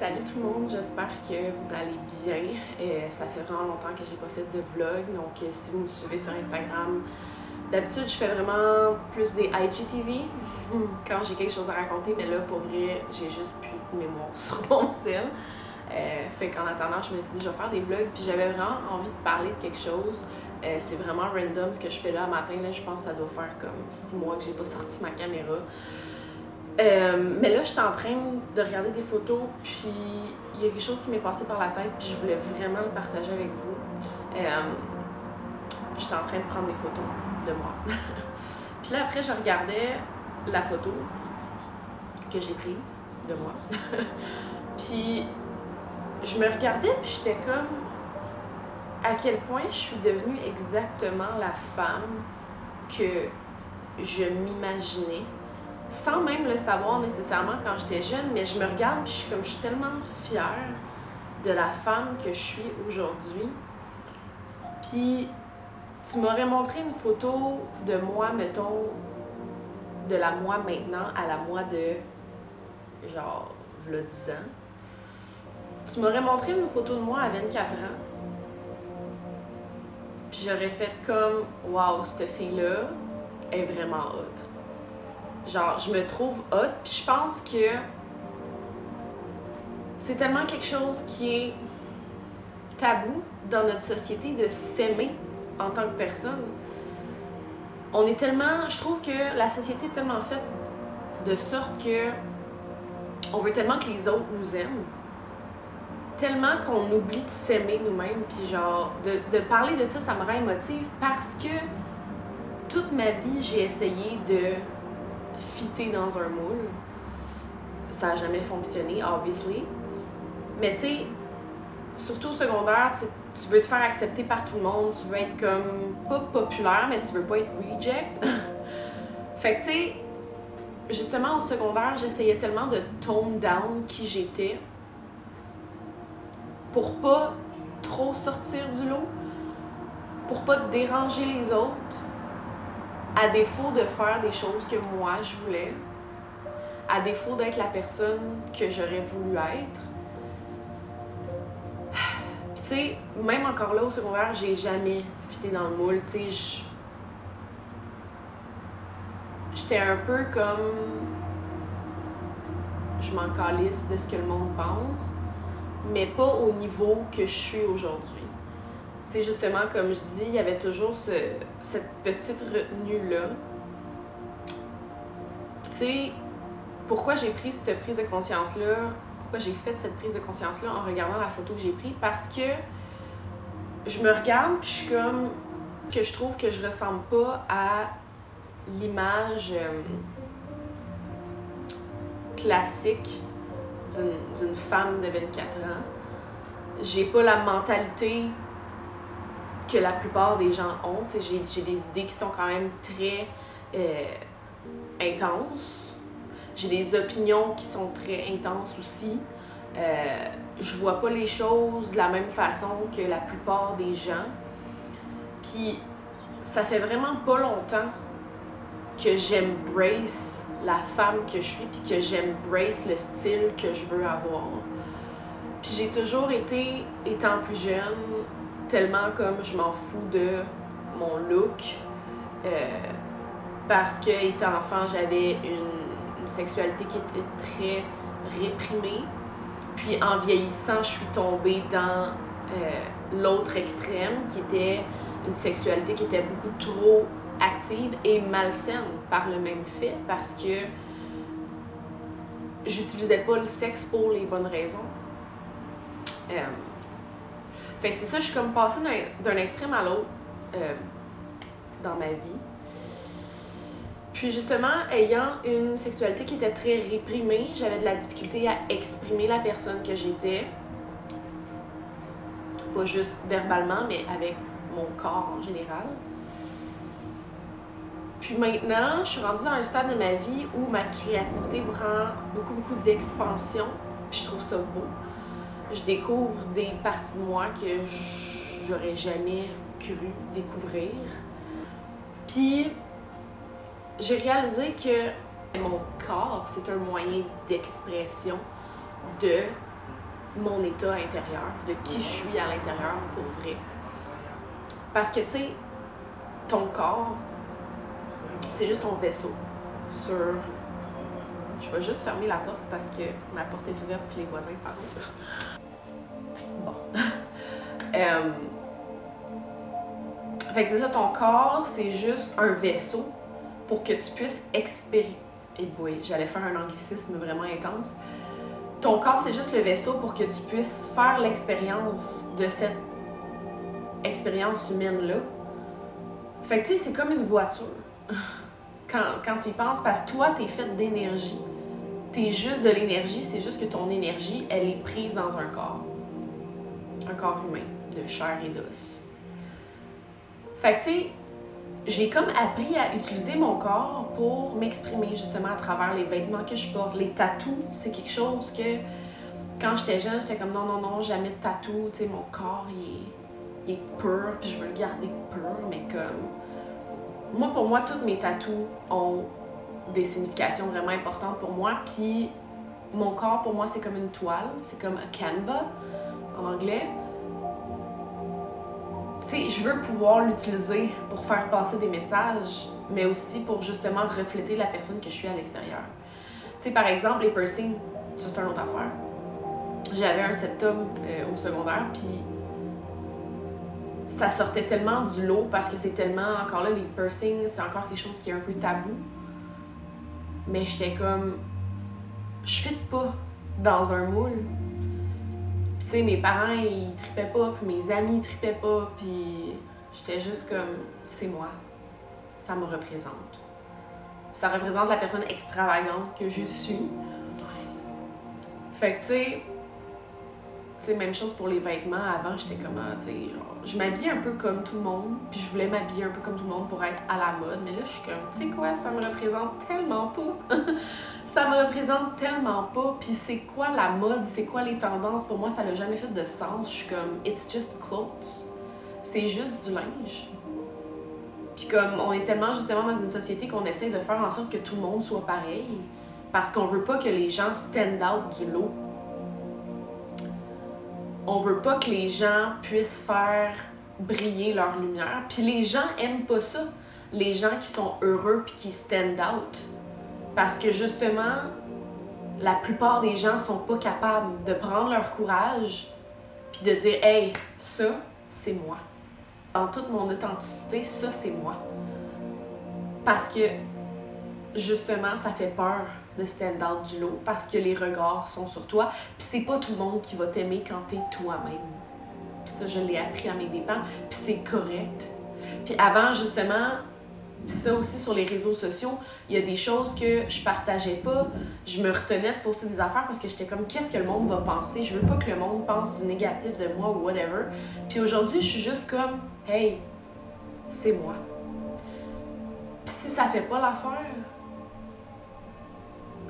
Salut tout le monde, j'espère que vous allez bien. Ça fait vraiment longtemps que j'ai pas fait de vlog, donc si vous me suivez sur Instagram, d'habitude je fais vraiment plus des IGTV quand j'ai quelque chose à raconter, mais là pour vrai, j'ai juste plus de mémoire sur mon cell. Fait qu'en attendant, je me suis dit je vais faire des vlogs, puis j'avais vraiment envie de parler de quelque chose. C'est vraiment random ce que je fais là matin, là, je pense que ça doit faire comme 6 mois que j'ai pas sorti ma caméra. Mais là, j'étais en train de regarder des photos, puis il y a quelque chose qui m'est passé par la tête, puis je voulais vraiment le partager avec vous. J'étais en train de prendre des photos de moi. Puis là, après, je regardais la photo que j'ai prise de moi. Puis je me regardais, puis j'étais comme à quel point je suis devenue exactement la femme que je m'imaginais. Sans même le savoir nécessairement quand j'étais jeune, mais je me regarde et je suis tellement fière de la femme que je suis aujourd'hui. Puis tu m'aurais montré une photo de moi, mettons, de la moi maintenant à la moi de genre v'là 10 ans. Tu m'aurais montré une photo de moi à 24 ans. Puis j'aurais fait comme waouh, cette fille-là est vraiment hot. Genre, je me trouve hot, puis je pense que c'est tellement quelque chose qui est tabou dans notre société de s'aimer en tant que personne. On est tellement... Je trouve que la société est tellement faite de sorte que on veut tellement que les autres nous aiment, tellement qu'on oublie de s'aimer nous-mêmes, puis genre, de parler de ça, ça me rend émotive parce que toute ma vie, j'ai essayé de fitter dans un moule. Ça n'a jamais fonctionné, obviously. Mais tu sais, surtout au secondaire, tu veux te faire accepter par tout le monde, tu veux être comme, pas populaire, mais tu veux pas être reject. Fait que tu sais, justement au secondaire, j'essayais tellement de tone down qui j'étais pour pas trop sortir du lot, pour pas déranger les autres, à défaut de faire des choses que moi je voulais, à défaut d'être la personne que j'aurais voulu être. Puis tu sais, même encore là au secondaire, j'ai jamais fité dans le moule, tu sais, j'étais un peu comme... Je m'en calisse de ce que le monde pense, mais pas au niveau que je suis aujourd'hui. Tu sais, justement, comme je dis, il y avait toujours cette petite retenue-là. Puis tu sais, pourquoi j'ai pris cette prise de conscience-là, pourquoi j'ai fait cette prise de conscience-là en regardant la photo que j'ai prise, parce que je me regarde puis je suis comme... que je trouve que je ressemble pas à l'image classique d'une femme de 24 ans. J'ai pas la mentalité que la plupart des gens ont. J'ai des idées qui sont quand même très intenses. J'ai des opinions qui sont très intenses aussi. Je vois pas les choses de la même façon que la plupart des gens. Puis ça fait vraiment pas longtemps que j'embrace la femme que je suis, puis que j'embrace le style que je veux avoir. Puis j'ai toujours été, étant plus jeune, tellement comme je m'en fous de mon look, parce que étant enfant, j'avais une sexualité qui était très réprimée. Puis en vieillissant, je suis tombée dans l'autre extrême, qui était une sexualité qui était beaucoup trop active et malsaine par le même fait, parce que j'utilisais pas le sexe pour les bonnes raisons. Fait que c'est ça, je suis comme passée d'un extrême à l'autre dans ma vie. Puis justement, ayant une sexualité qui était très réprimée, j'avais de la difficulté à exprimer la personne que j'étais. Pas juste verbalement, mais avec mon corps en général. Puis maintenant, je suis rendue dans un stade de ma vie où ma créativité prend beaucoup d'expansion. Puis je trouve ça beau. Je découvre des parties de moi que j'aurais jamais cru découvrir. Puis j'ai réalisé que mon corps, c'est un moyen d'expression de mon état intérieur, de qui je suis à l'intérieur pour vrai. Parce que, tu sais, ton corps, c'est juste ton vaisseau sur... Je vais juste fermer la porte parce que ma porte est ouverte puis les voisins parlent. Bon. Fait que c'est ça, ton corps, c'est juste un vaisseau pour que tu puisses expérimenter. Et boy, j'allais faire un anglicisme vraiment intense. Ton corps, c'est juste le vaisseau pour que tu puisses faire l'expérience de cette expérience humaine-là. Fait que tu sais, c'est comme une voiture. Quand tu y penses, parce que toi, t'es faite d'énergie. T'es juste de l'énergie, c'est juste que ton énergie, elle est prise dans un corps. Un corps humain, de chair et d'os. Fait que tu sais, j'ai comme appris à utiliser mon corps pour m'exprimer justement à travers les vêtements que je porte. Les tatous, c'est quelque chose que quand j'étais jeune, j'étais comme non, jamais de tatou. Tu sais, mon corps, il est pur, puis je veux le garder pur, mais comme... Moi, pour moi, toutes mes tatous ont des significations vraiment importantes pour moi, puis mon corps, pour moi, c'est comme une toile, c'est comme un canvas en anglais. Tu sais, je veux pouvoir l'utiliser pour faire passer des messages, mais aussi pour justement refléter la personne que je suis à l'extérieur. Tu sais, par exemple, les piercings, ça c'est une autre affaire. J'avais un septum au secondaire, puis ça sortait tellement du lot parce que c'est tellement, encore là, les piercings, c'est encore quelque chose qui est un peu tabou. Mais j'étais comme, je fit pas dans un moule. Puis tu sais, mes parents, ils tripaient pas, puis mes amis, ils tripaient pas, puis j'étais juste comme, c'est moi. Ça me représente. Ça représente la personne extravagante que je suis. Fait que tu sais, même chose pour les vêtements. Avant, j'étais comme, tu sais, genre, je m'habillais un peu comme tout le monde, puis je voulais m'habiller un peu comme tout le monde pour être à la mode. Mais là, je suis comme, tu sais quoi, ça me représente tellement pas. Ça me représente tellement pas. Puis c'est quoi la mode, c'est quoi les tendances? Pour moi, ça n'a jamais fait de sens. Je suis comme, it's just clothes. C'est juste du linge. Puis comme, on est tellement justement dans une société qu'on essaie de faire en sorte que tout le monde soit pareil, parce qu'on veut pas que les gens stand out du lot. On veut pas que les gens puissent faire briller leur lumière. Puis les gens aiment pas ça. Les gens qui sont heureux puis qui stand out. Parce que justement, la plupart des gens sont pas capables de prendre leur courage puis de dire « Hey, ça, c'est moi. » Dans toute mon authenticité, ça, c'est moi. Parce que, justement, ça fait peur de stand out du lot parce que les regards sont sur toi. Puis c'est pas tout le monde qui va t'aimer quand t'es toi-même. Puis ça, je l'ai appris à mes dépens. Puis c'est correct. Puis avant, justement, puis ça aussi sur les réseaux sociaux, il y a des choses que je partageais pas. Je me retenais de poster des affaires parce que j'étais comme, qu'est-ce que le monde va penser? Je veux pas que le monde pense du négatif de moi ou whatever. Puis aujourd'hui, je suis juste comme, hey, c'est moi. Puis si ça fait pas l'affaire,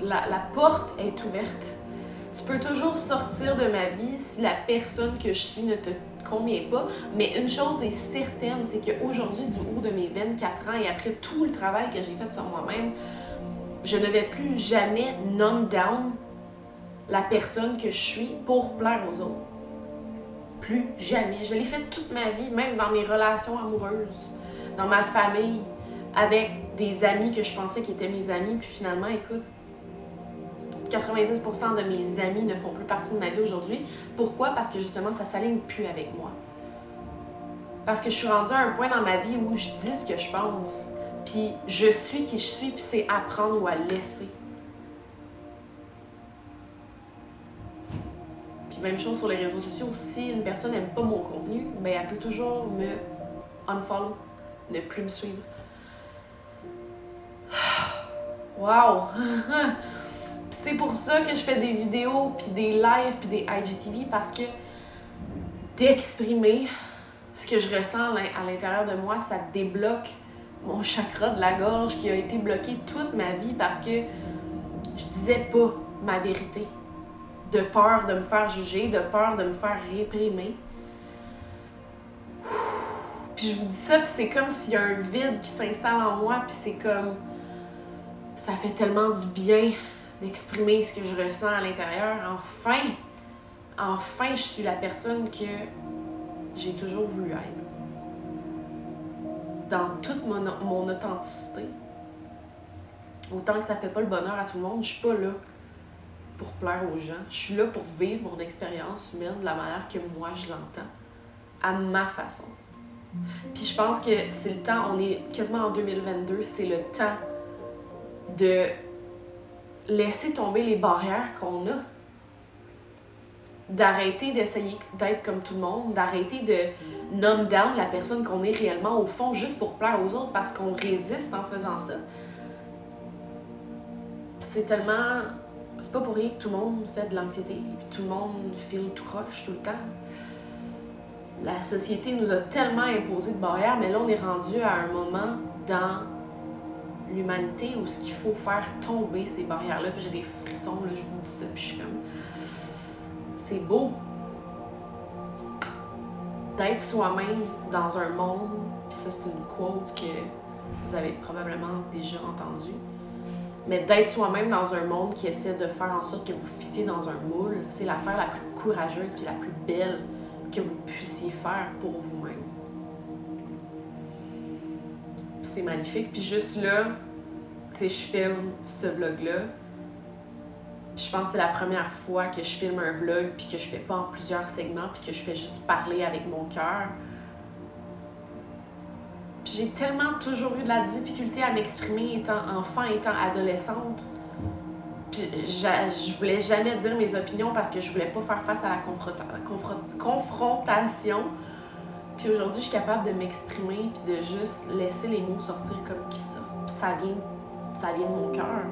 la porte est ouverte. Tu peux toujours sortir de ma vie si la personne que je suis ne te convient pas. Mais une chose est certaine, c'est qu'aujourd'hui, du haut de mes 24 ans et après tout le travail que j'ai fait sur moi-même, je ne vais plus jamais numb down la personne que je suis pour plaire aux autres. Plus jamais. Je l'ai fait toute ma vie, même dans mes relations amoureuses, dans ma famille, avec des amis que je pensais qui étaient mes amis, puis finalement, écoute, 90% de mes amis ne font plus partie de ma vie aujourd'hui. Pourquoi? Parce que justement, ça s'aligne plus avec moi. Parce que je suis rendue à un point dans ma vie où je dis ce que je pense, puis je suis qui je suis, puis c'est apprendre ou à laisser. Puis même chose sur les réseaux sociaux, si une personne n'aime pas mon contenu, ben elle peut toujours me unfollow, ne plus me suivre. Wow! C'est pour ça que je fais des vidéos, puis des lives, puis des IGTV, parce que d'exprimer ce que je ressens à l'intérieur de moi, ça débloque mon chakra de la gorge qui a été bloqué toute ma vie parce que je disais pas ma vérité. De peur de me faire juger, de peur de me faire réprimer. Puis je vous dis ça, puis c'est comme s'il y a un vide qui s'installe en moi, puis c'est comme... Ça fait tellement du bien d'exprimer ce que je ressens à l'intérieur. Enfin! enfin, je suis la personne que j'ai toujours voulu être. Dans toute mon authenticité. Autant que ça fait pas le bonheur à tout le monde, je suis pas là pour plaire aux gens. Je suis là pour vivre mon expérience humaine de la manière que moi je l'entends. À ma façon. Puis je pense que c'est le temps, on est quasiment en 2022, c'est le temps de laisser tomber les barrières qu'on a. D'arrêter d'essayer d'être comme tout le monde, d'arrêter de numb down la personne qu'on est réellement au fond juste pour plaire aux autres parce qu'on résiste en faisant ça. C'est tellement... C'est pas pour rien que tout le monde fait de l'anxiété puis tout le monde file tout croche tout le temps. La société nous a tellement imposé de barrières, mais là on est rendu à un moment dans l'humanité où ce qu'il faut faire tomber ces barrières-là. Puis j'ai des frissons, là, je vous dis ça, puis je suis comme... C'est beau d'être soi-même dans un monde, puis ça c'est une quote que vous avez probablement déjà entendue, mais d'être soi-même dans un monde qui essaie de faire en sorte que vous fitiez dans un moule, c'est l'affaire la plus courageuse puis la plus belle que vous puissiez faire pour vous-même. C'est magnifique. Puis juste là, tu sais, je filme ce vlog-là. Je pense que c'est la première fois que je filme un vlog puis que je fais pas en plusieurs segments puis que je fais juste parler avec mon cœur. Puis j'ai tellement toujours eu de la difficulté à m'exprimer étant enfant, étant adolescente. Puis je voulais jamais dire mes opinions parce que je voulais pas faire face à la confrontation. Puis aujourd'hui, je suis capable de m'exprimer puis de juste laisser les mots sortir comme ça. Puis ça vient de mon cœur.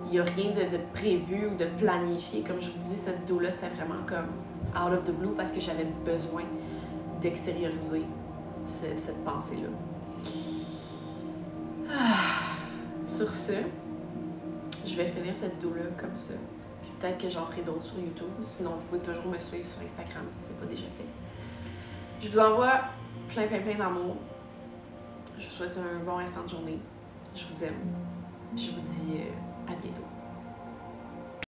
Il n'y a rien de prévu ou de planifié. Comme je vous dis, cette vidéo-là, c'était vraiment comme out of the blue parce que j'avais besoin d'extérioriser cette pensée-là. Sur ce, je vais finir cette vidéo-là comme ça. Puis peut-être que j'en ferai d'autres sur YouTube. Sinon, vous pouvez toujours me suivre sur Instagram si ce n'est pas déjà fait. Je vous envoie plein d'amour. Je vous souhaite un bon restant de journée. Je vous aime. Je vous dis à bientôt.